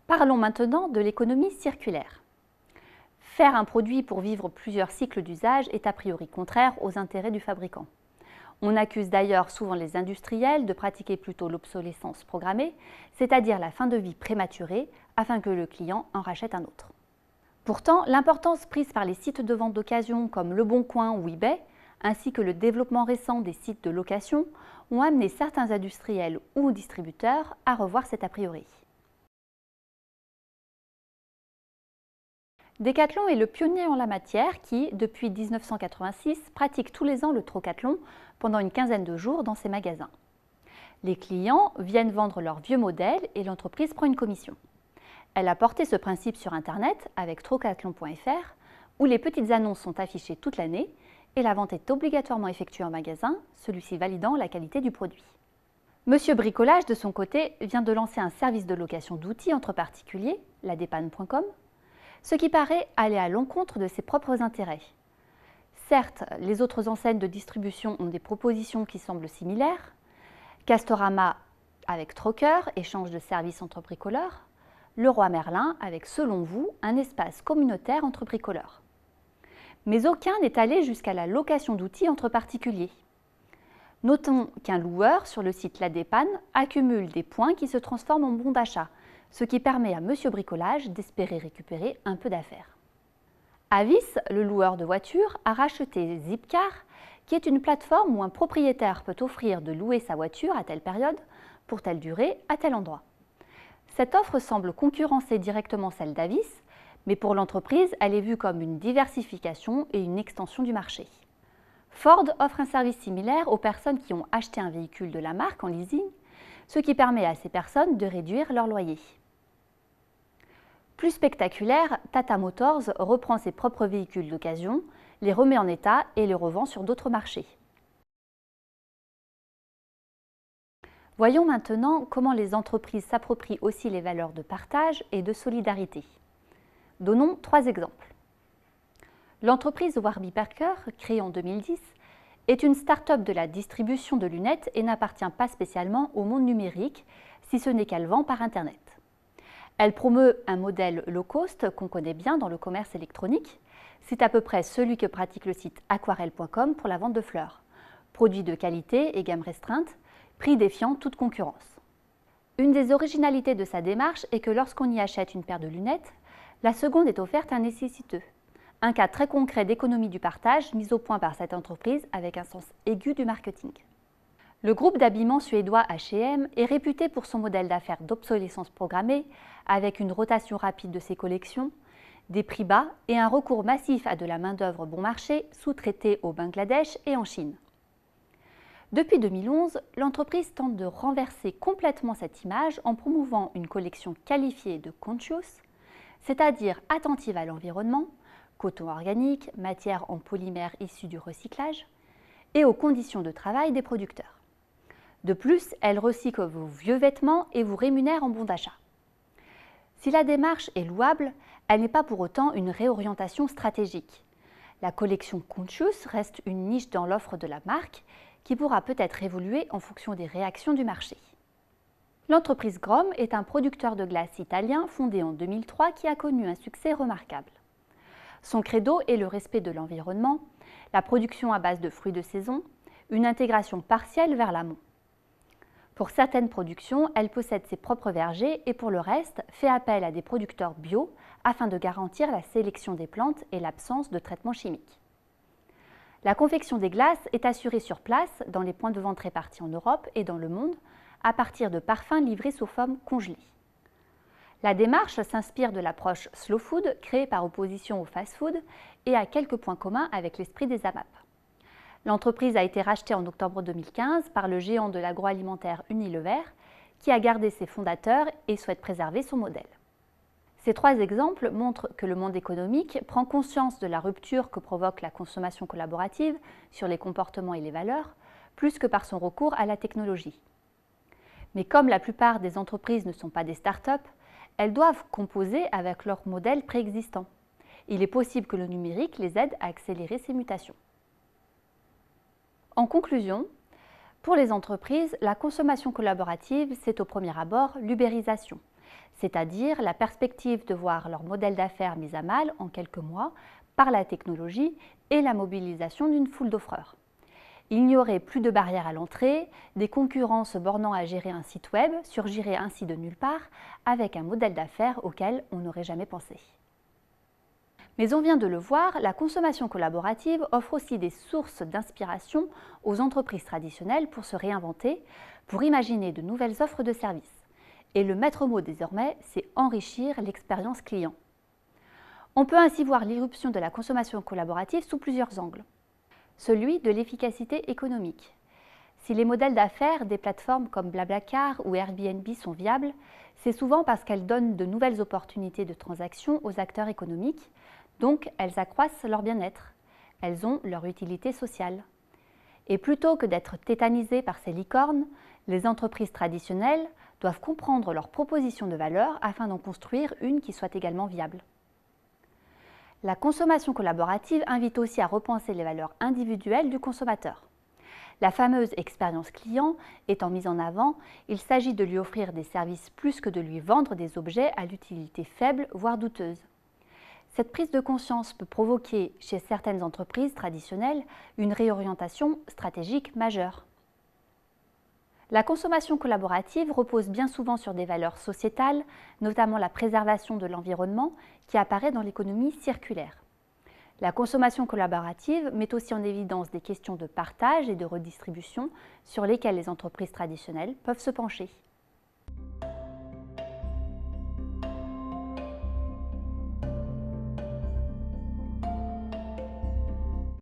Parlons maintenant de l'économie circulaire. Faire un produit pour vivre plusieurs cycles d'usage est a priori contraire aux intérêts du fabricant. On accuse d'ailleurs souvent les industriels de pratiquer plutôt l'obsolescence programmée, c'est-à-dire la fin de vie prématurée, afin que le client en rachète un autre. Pourtant, l'importance prise par les sites de vente d'occasion comme Le Bon Coin ou eBay, ainsi que le développement récent des sites de location, ont amené certains industriels ou distributeurs à revoir cet a priori. Decathlon est le pionnier en la matière qui, depuis 1986, pratique tous les ans le trocathlon pendant une quinzaine de jours dans ses magasins. Les clients viennent vendre leurs vieux modèles et l'entreprise prend une commission. Elle a porté ce principe sur Internet avec trocathlon.fr où les petites annonces sont affichées toute l'année et la vente est obligatoirement effectuée en magasin, celui-ci validant la qualité du produit. Monsieur Bricolage, de son côté, vient de lancer un service de location d'outils entre particuliers, ladepanne.com, ce qui paraît aller à l'encontre de ses propres intérêts. Certes, les autres enseignes de distribution ont des propositions qui semblent similaires. Castorama avec Trocker, échange de services entre bricoleurs. Leroy Merlin avec, selon vous, un espace communautaire entre bricoleurs. Mais aucun n'est allé jusqu'à la location d'outils entre particuliers. Notons qu'un loueur sur le site La Dépanne accumule des points qui se transforment en bons d'achat, ce qui permet à Monsieur Bricolage d'espérer récupérer un peu d'affaires. Avis, le loueur de voitures, a racheté Zipcar, qui est une plateforme où un propriétaire peut offrir de louer sa voiture à telle période, pour telle durée, à tel endroit. Cette offre semble concurrencer directement celle d'Avis, mais pour l'entreprise, elle est vue comme une diversification et une extension du marché. Ford offre un service similaire aux personnes qui ont acheté un véhicule de la marque en leasing, ce qui permet à ces personnes de réduire leur loyer. Plus spectaculaire, Tata Motors reprend ses propres véhicules d'occasion, les remet en état et les revend sur d'autres marchés. Voyons maintenant comment les entreprises s'approprient aussi les valeurs de partage et de solidarité. Donnons 3 exemples. L'entreprise Warby Parker, créée en 2010, est une start-up de la distribution de lunettes et n'appartient pas spécialement au monde numérique, si ce n'est qu'elle vend par Internet. Elle promeut un modèle low cost qu'on connaît bien dans le commerce électronique. C'est à peu près celui que pratique le site aquarelle.com pour la vente de fleurs. Produits de qualité et gamme restreinte, prix défiant toute concurrence. Une des originalités de sa démarche est que lorsqu'on y achète une paire de lunettes, la seconde est offerte à un nécessiteux. Un cas très concret d'économie du partage mis au point par cette entreprise avec un sens aigu du marketing. Le groupe d'habillement suédois H&M est réputé pour son modèle d'affaires d'obsolescence programmée, avec une rotation rapide de ses collections, des prix bas et un recours massif à de la main-d'œuvre bon marché sous-traitée au Bangladesh et en Chine. Depuis 2011, l'entreprise tente de renverser complètement cette image en promouvant une collection qualifiée de conscious, c'est-à-dire attentive à l'environnement, coton organique, matière en polymère issue du recyclage, et aux conditions de travail des producteurs. De plus, elle recycle vos vieux vêtements et vous rémunère en bon d'achat. Si la démarche est louable, elle n'est pas pour autant une réorientation stratégique. La collection Conscious reste une niche dans l'offre de la marque qui pourra peut-être évoluer en fonction des réactions du marché. L'entreprise Grom est un producteur de glace italien fondé en 2003 qui a connu un succès remarquable. Son credo est le respect de l'environnement, la production à base de fruits de saison, une intégration partielle vers l'amont. Pour certaines productions, elle possède ses propres vergers et pour le reste, fait appel à des producteurs bio afin de garantir la sélection des plantes et l'absence de traitements chimiques. La confection des glaces est assurée sur place dans les points de vente répartis en Europe et dans le monde à partir de parfums livrés sous forme congelée. La démarche s'inspire de l'approche slow food créée par opposition au fast food et a quelques points communs avec l'esprit des AMAP. L'entreprise a été rachetée en octobre 2015 par le géant de l'agroalimentaire Unilever, qui a gardé ses fondateurs et souhaite préserver son modèle. Ces 3 exemples montrent que le monde économique prend conscience de la rupture que provoque la consommation collaborative sur les comportements et les valeurs, plus que par son recours à la technologie. Mais comme la plupart des entreprises ne sont pas des start-up, elles doivent composer avec leur modèle préexistant. Il est possible que le numérique les aide à accélérer ces mutations. En conclusion, pour les entreprises, la consommation collaborative, c'est au premier abord l'ubérisation, c'est-à-dire la perspective de voir leur modèle d'affaires mis à mal en quelques mois par la technologie et la mobilisation d'une foule d'offreurs. Il n'y aurait plus de barrières à l'entrée, des concurrents se bornant à gérer un site web surgiraient ainsi de nulle part avec un modèle d'affaires auquel on n'aurait jamais pensé. Mais on vient de le voir, la consommation collaborative offre aussi des sources d'inspiration aux entreprises traditionnelles pour se réinventer, pour imaginer de nouvelles offres de services. Et le maître mot désormais, c'est enrichir l'expérience client. On peut ainsi voir l'irruption de la consommation collaborative sous plusieurs angles. Celui de l'efficacité économique. Si les modèles d'affaires des plateformes comme Blablacar ou Airbnb sont viables, c'est souvent parce qu'elles donnent de nouvelles opportunités de transaction aux acteurs économiques, donc elles accroissent leur bien-être. Elles ont leur utilité sociale. Et plutôt que d'être tétanisées par ces licornes, les entreprises traditionnelles doivent comprendre leur proposition de valeur afin d'en construire une qui soit également viable. La consommation collaborative invite aussi à repenser les valeurs individuelles du consommateur. La fameuse expérience client étant mise en avant, il s'agit de lui offrir des services plus que de lui vendre des objets à l'utilité faible, voire douteuse. Cette prise de conscience peut provoquer chez certaines entreprises traditionnelles une réorientation stratégique majeure. La consommation collaborative repose bien souvent sur des valeurs sociétales, notamment la préservation de l'environnement qui apparaît dans l'économie circulaire. La consommation collaborative met aussi en évidence des questions de partage et de redistribution sur lesquelles les entreprises traditionnelles peuvent se pencher.